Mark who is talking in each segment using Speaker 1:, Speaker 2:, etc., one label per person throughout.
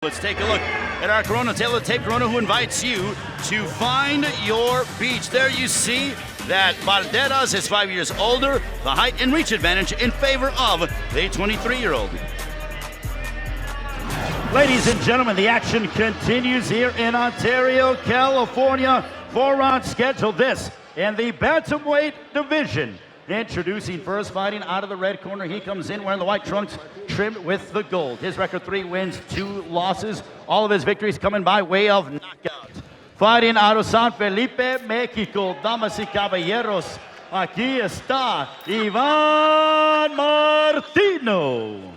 Speaker 1: Let's take a look at our Corona Taylor Tape Corona, who invites you to find your beach. There you see that Balderas is 5 years older, the height and reach advantage in favor of the 23-year-old.
Speaker 2: Ladies and gentlemen, the action continues here in Ontario, California. 4 rounds scheduled this in the bantamweight division. Introducing first, fighting out of the red corner. He comes in wearing the white trunks trimmed with the gold. His record: 3 wins, 2 losses. All of his victories coming by way of knockout. Fighting out of San Felipe, Mexico, damas y caballeros, aquí está Ivan Martino.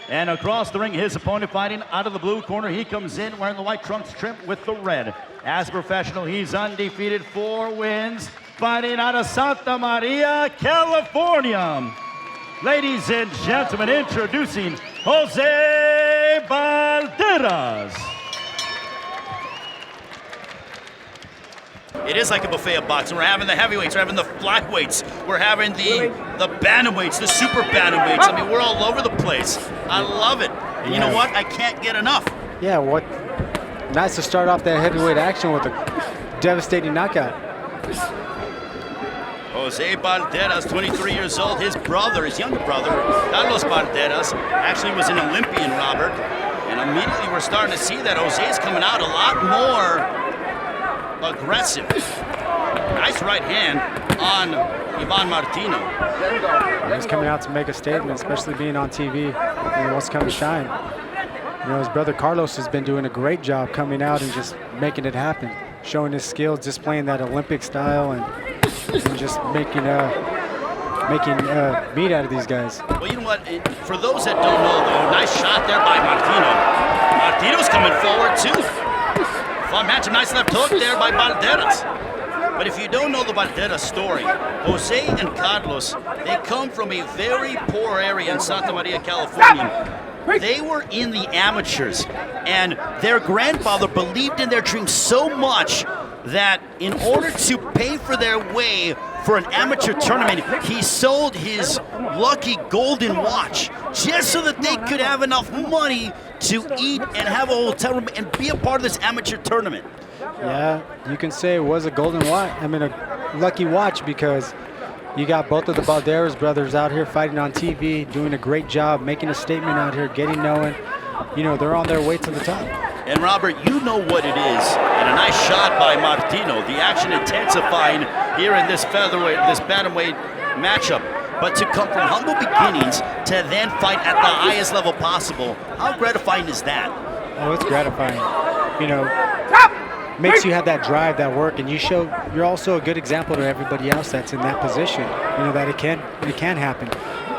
Speaker 2: And across the ring, his opponent fighting out of the blue corner. He comes in wearing the white trunks trimmed with the red. As a professional, he's undefeated, 4 wins. Fighting out of Santa Maria, California. Ladies and gentlemen, introducing Jose Balderas.
Speaker 1: It is like a buffet of boxing. We're having the heavyweights, we're having the flyweights, we're having the bantamweights, the super bantamweights. I mean, we're all over the place. I love it. And you know what? I can't get enough.
Speaker 3: Yeah, what? Nice to start off that heavyweight action with a devastating knockout.
Speaker 1: Jose Balderas, 23 years old. His brother, his younger brother, Carlos Balderas, actually was an Olympian, Robert. And immediately we're starting to see that Jose's coming out a lot more aggressive. Nice right hand on Ivan Martino.
Speaker 3: He's coming out to make a statement, especially being on TV. He wants to come to shine. You know, his brother Carlos has been doing a great job coming out and just making it happen, showing his skills, displaying that Olympic style, and just making meat out of these guys.
Speaker 1: Well, you know what? For those that don't know, though, nice shot there by Martino. Martino's coming forward, too. Fun match, a nice left hook there by Balderas. But if you don't know the Balderas story, Jose and Carlos, they come from a very poor area in Santa Maria, California. They were in the amateurs, and their grandfather believed in their dream so much that in order to pay for their way for an amateur tournament, he sold his lucky golden watch just so that they could have enough money to eat and have a hotel room and be a part of this amateur tournament.
Speaker 3: Yeah, you can say it was a golden watch. I mean, a lucky watch, because you got both of the Balderas brothers out here fighting on TV, doing a great job, making a statement out here, getting known. You know, they're on their way to the top.
Speaker 1: And Robert, you know what it is. And a nice shot by Martino. The action intensifying here in this featherweight, this bantamweight matchup. But to come from humble beginnings to then fight at the highest level possible, how gratifying is that?
Speaker 3: Oh, it's gratifying. You know, makes you have that drive, that work, and you're also a good example to everybody else that's in that position. You know, that it can happen.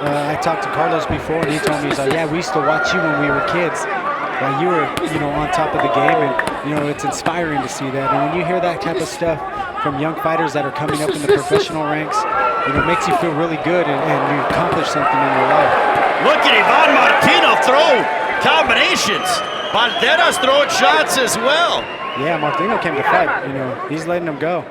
Speaker 3: I talked to Carlos before, and he told me, he's like, yeah, we used to watch you when we were kids. Like, you were, you know, on top of the game, and, you know, it's inspiring to see that. And when you hear that type of stuff from young fighters that are coming up in the professional ranks, you know, it makes you feel really good, and you accomplish something in your life.
Speaker 1: Look at Ivan Martino throw combinations. Balderas throwing shots as well.
Speaker 3: Yeah, Martino came to fight. You know, he's letting them go.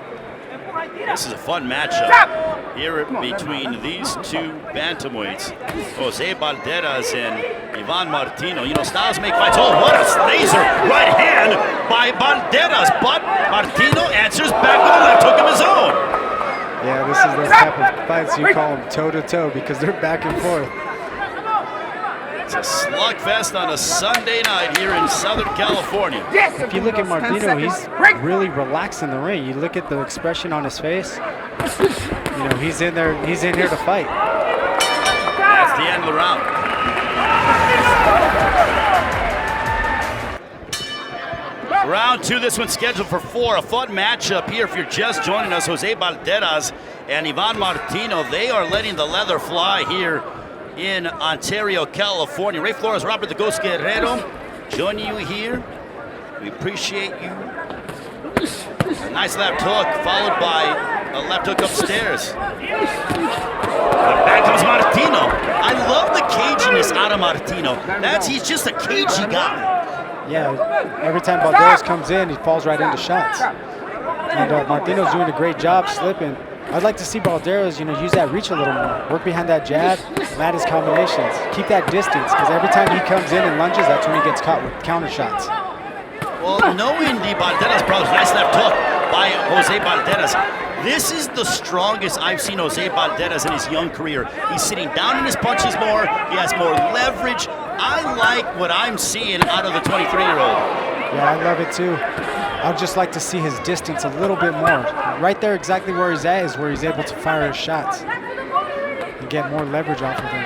Speaker 1: This is a fun matchup here between these two bantamweights, Jose Balderas and Ivan Martino. You know, styles make fights. Oh, what a laser right hand by Balderas, but Martino answers back with a left hook of his own.
Speaker 3: Yeah, this is those type of fights you call them toe-to-toe, because they're back and forth.
Speaker 1: It's a slugfest on a Sunday night here in Southern California.
Speaker 3: If you look at Martino, he's really relaxed in the ring. You look at the expression on his face. You know, he's in there. He's in here to fight.
Speaker 1: That's the end of the round. Round 2, this one's scheduled for 4. A fun matchup here. If you're just joining us, Jose Balderas and Ivan Martino, they are letting the leather fly here in Ontario, California. Ray Flores, Robert the Ghost Guerrero, joining you here. We appreciate you. A nice left hook, followed by a left hook upstairs. But back comes Martino. I love the caginess out of Martino. He's just a cagey guy.
Speaker 3: Yeah, every time Balderas comes in, he falls right into shots. And Martino's doing a great job slipping. I'd like to see Balderas, use that reach a little more. Work behind that jab, land his combinations. Keep that distance, because every time he comes in and lunges, that's when he gets caught with counter shots.
Speaker 1: Well, knowing the Balderas brothers, nice left hook by Jose Balderas. This is the strongest I've seen Jose Balderas in his young career. He's sitting down in his punches more. He has more leverage. I like what I'm seeing out of the 23-year-old.
Speaker 3: Yeah, I love it too. I'd just like to see his distance a little bit more. Right there, exactly where he's at, is where he's able to fire his shots and get more leverage off of him.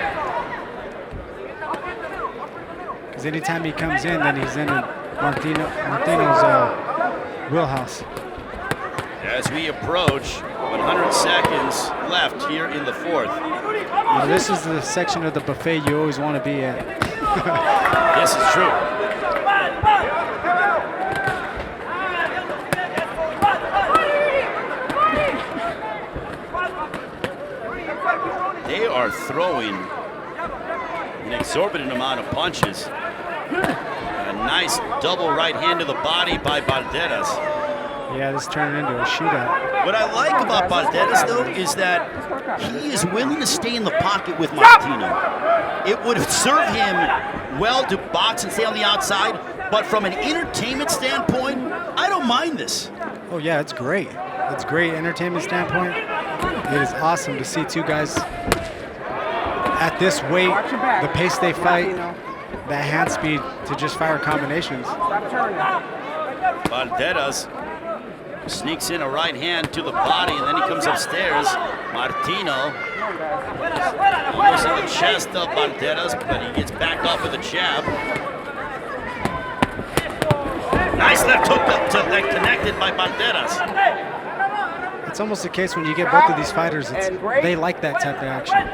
Speaker 3: Because anytime he comes in, then he's in Martino's wheelhouse.
Speaker 1: As we approach 100 seconds left here in the fourth.
Speaker 3: This is the section of the buffet you always want to be at.
Speaker 1: This is true. They are throwing an exorbitant amount of punches. A nice double right hand to the body by Balderas.
Speaker 3: Yeah, this turned into a shootout.
Speaker 1: What I like about Balderas, though, is that he is willing to stay in the pocket with Martino. It would serve him well to box and stay on the outside, but from an entertainment standpoint, I don't mind this.
Speaker 3: Oh, yeah, it's great. It's great entertainment standpoint. It is awesome to see two guys at this weight, the pace they fight, that hand speed to just fire combinations.
Speaker 1: Balderas sneaks in a right hand to the body, and then he comes upstairs. Martino goes to the chest of Balderas, but he gets back off with a jab. Nice left hook up to that connected by Balderas.
Speaker 3: It's almost the case when you get both of these fighters, they like that type of action.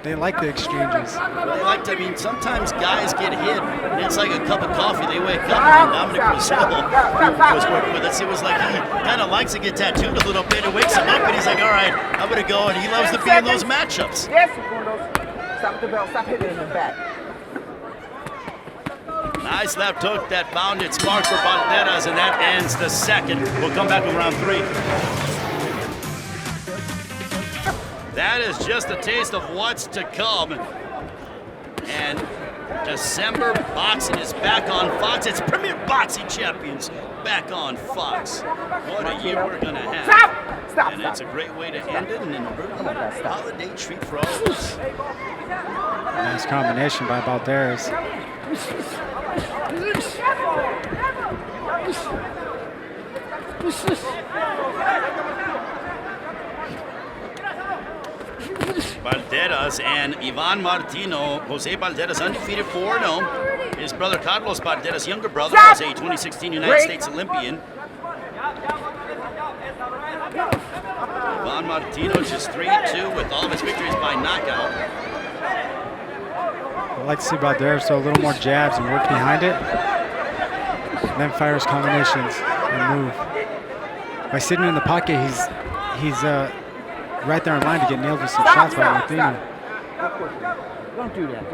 Speaker 3: They like the exchanges.
Speaker 1: They like to, sometimes guys get hit, and it's like a cup of coffee. They wake up, and Dominic Brazil, who was working with us, it was like he kind of likes to get tattooed a little bit. It wakes him up, and he's like, all right, I'm going to go, and he loves to be in those matchups.
Speaker 4: Yes, stop the belt, stop hitting in the back.
Speaker 1: Nice left hook that found its mark for Balderas, and that ends the second. We'll come back with round 3. That is just a taste of what's to come. And December Boxing is back on Fox. It's Premier Boxing Champions back on Fox. What a year we're going to have.
Speaker 4: Stop.
Speaker 1: And it's a great way to end it, and a really holiday treat for all of us.
Speaker 3: Nice combination by Balderas.
Speaker 1: Balderas and Ivan Martino. Jose Balderas undefeated 4-0. His brother Carlos Balderas, younger brother, was a 2016 United States Olympian. Ivan Martino just 3-2 with all of his victories by knockout.
Speaker 3: I'd like to see Balderas throw a little more jabs and work behind it. And then fires combinations and move. By sitting in the pocket, he's right there in line to get nailed with some shots by Martino.
Speaker 4: Don't do that.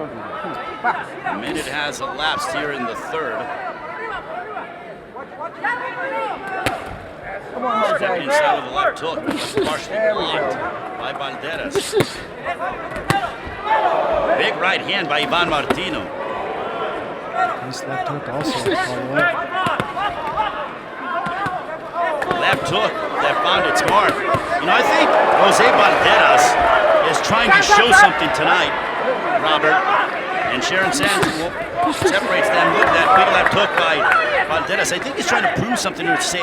Speaker 4: Box.
Speaker 1: A minute has elapsed here in the third.
Speaker 4: Come on,
Speaker 1: Stepping
Speaker 4: Jose.
Speaker 1: inside with a left hook, partially blocked by Balderas. Big right hand by Ivan Martino.
Speaker 3: Nice left hook also. Follow up.
Speaker 1: Left hook that found its mark. I think Jose Balderas is trying to show something tonight, Robert. And Sharon Sands separates them with that big left hook by Balderas. I think he's trying to prove something to say,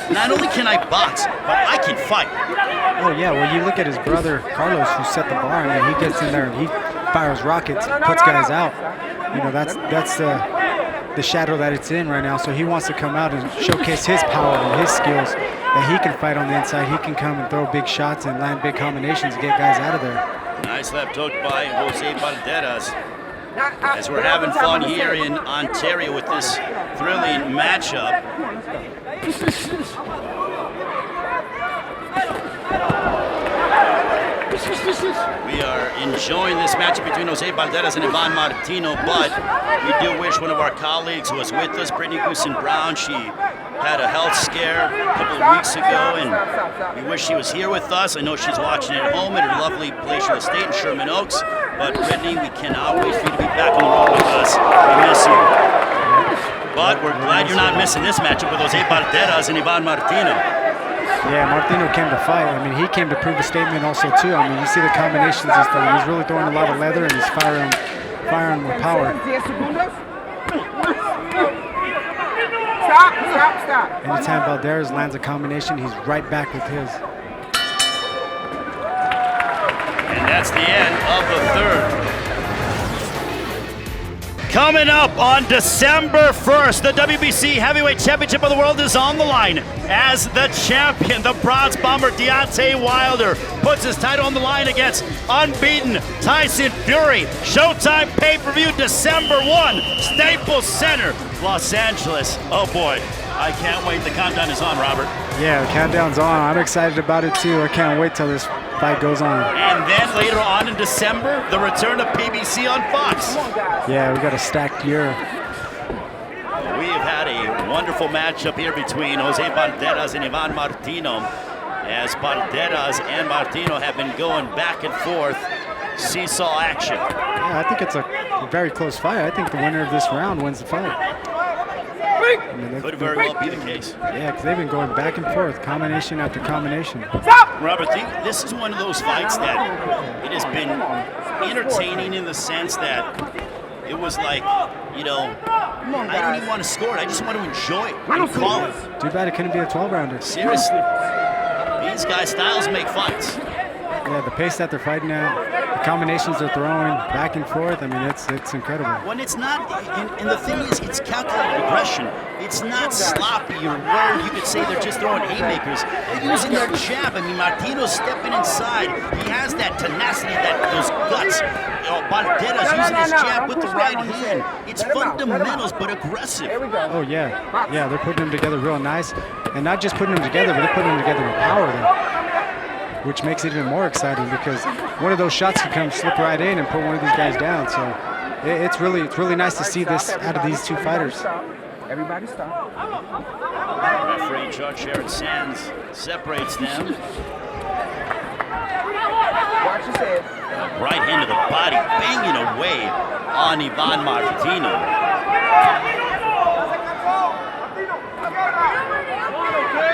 Speaker 1: not only can I box, but I can fight.
Speaker 3: Oh yeah, well you look at his brother Carlos, who set the bar, and he gets in there and he fires rockets, puts guys out. That's the shadow that it's in right now. So he wants to come out and showcase his power and his skills, that he can fight on the inside. He can come and throw big shots and land big combinations and get guys out of there.
Speaker 1: Nice left hook by Jose Balderas. As we're having fun here in Ontario with this thrilling matchup. We are enjoying this match between Jose Balderas and Ivan Martino, but we do wish one of our colleagues who was with us, Brittany Goosen-Brown. She had a health scare a couple of weeks ago, and we wish she was here with us. I know she's watching at home at her lovely palatial estate in Sherman Oaks, but Brittany, we cannot wait for you to be back on the road with us. We miss you. But we're glad you're not missing this matchup with Jose Balderas and Ivan Martino.
Speaker 3: Yeah, Martino came to fight. I mean, he came to prove a statement also too. I mean, you see the combinations he's throwing. He's really throwing a lot of leather and he's firing with power.
Speaker 4: Stop.
Speaker 3: Anytime Balderas lands a combination, he's right back with his.
Speaker 1: And that's the end of the third. Coming up on December 1st, the WBC Heavyweight Championship of the World is on the line as the champion, the bronze bomber Deontay Wilder, puts his title on the line against unbeaten Tyson Fury. Showtime pay-per-view December 1, Staples Center, Los Angeles. Oh boy, I can't wait. The countdown is on, Robert.
Speaker 3: Yeah, the countdown's on. I'm excited about it too. I can't wait till this fight goes on.
Speaker 1: And then later on in December, the return of PBC on Fox.
Speaker 3: Yeah, we got a stacked year.
Speaker 1: We have had a wonderful matchup here between Jose Balderas and Ivan Martino, as Balderas and Martino have been going back and forth, seesaw action.
Speaker 3: Yeah, I think it's a very close fight. I think the winner of this round wins the fight. I mean,
Speaker 1: Could very well be the case.
Speaker 3: Yeah, because they've been going back and forth, combination after combination.
Speaker 1: Robert, this is one of those fights that it has been entertaining in the sense that it was like, you know, I don't even want to score it. I just want to enjoy it and call it.
Speaker 3: Too bad it couldn't be a 12-rounder.
Speaker 1: Seriously. These guys' styles make fights.
Speaker 3: Yeah, the pace that they're fighting at, the combinations they're throwing back and forth, I mean, it's incredible.
Speaker 1: When it's not, and the thing is, it's calculated aggression. It's not sloppy or where you could say they're just throwing haymakers. They're using their jab. I mean, Martino's stepping inside. He has that tenacity, those guts. Balderas using his jab with the right hand. It's fundamentals, but aggressive.
Speaker 3: Oh, yeah. Yeah, they're putting them together real nice. And not just putting them together, but they're putting them together with power, though, which makes it even more exciting because one of those shots can come slip right in and put one of these guys down. So it's really nice to see this out of these two fighters.
Speaker 4: Everybody stop.
Speaker 1: Referee in charge, Sharon Sands, separates them.
Speaker 4: Watch his head.
Speaker 1: Right hand to the body, banging away on Ivan Martino.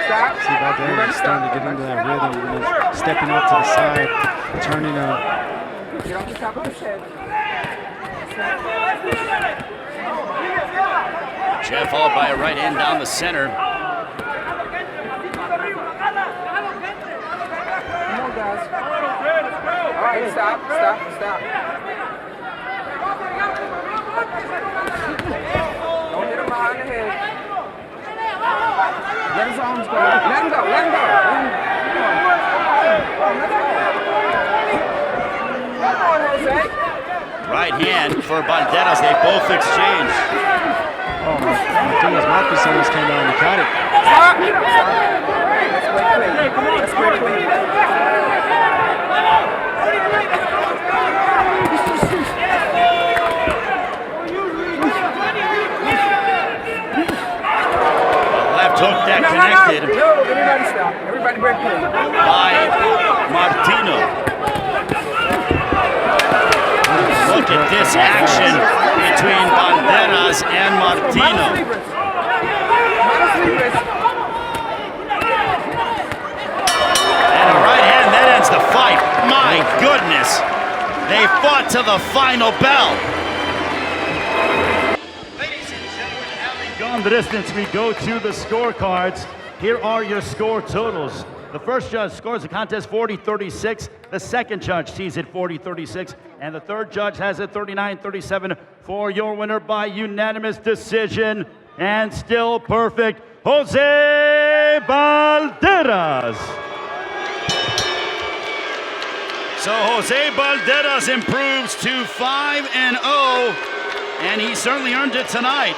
Speaker 4: Stop.
Speaker 3: See Balderas starting to get into that rhythm, you know, stepping up to the side, turning up.
Speaker 4: Get off the top of his head.
Speaker 1: Jab followed by a right hand down the center.
Speaker 4: Come on, guys. All right, stop. Don't hit him behind the head. Let his arms go. Let him go. Come on, Jose.
Speaker 1: Right hand for Balderas, they both exchange.
Speaker 3: Oh, Martino's mouthpiece almost came out and he caught it.
Speaker 4: Stop. Let's quit clean.
Speaker 1: Left hook that connected
Speaker 4: No, everybody stop. Everybody break clean.
Speaker 1: by Martino. Look at this action between Balderas and Martino. And a right hand, that ends the fight. My goodness. They fought to the final bell.
Speaker 2: Gone the distance, we go to the scorecards. Here are your score totals. The first judge scores the contest 40-36. The second judge sees it 40-36. And the third judge has it 39-37 for your winner by unanimous decision. And still perfect, Jose Balderas.
Speaker 1: So Jose Balderas improves to 5-0, and he certainly earned it tonight.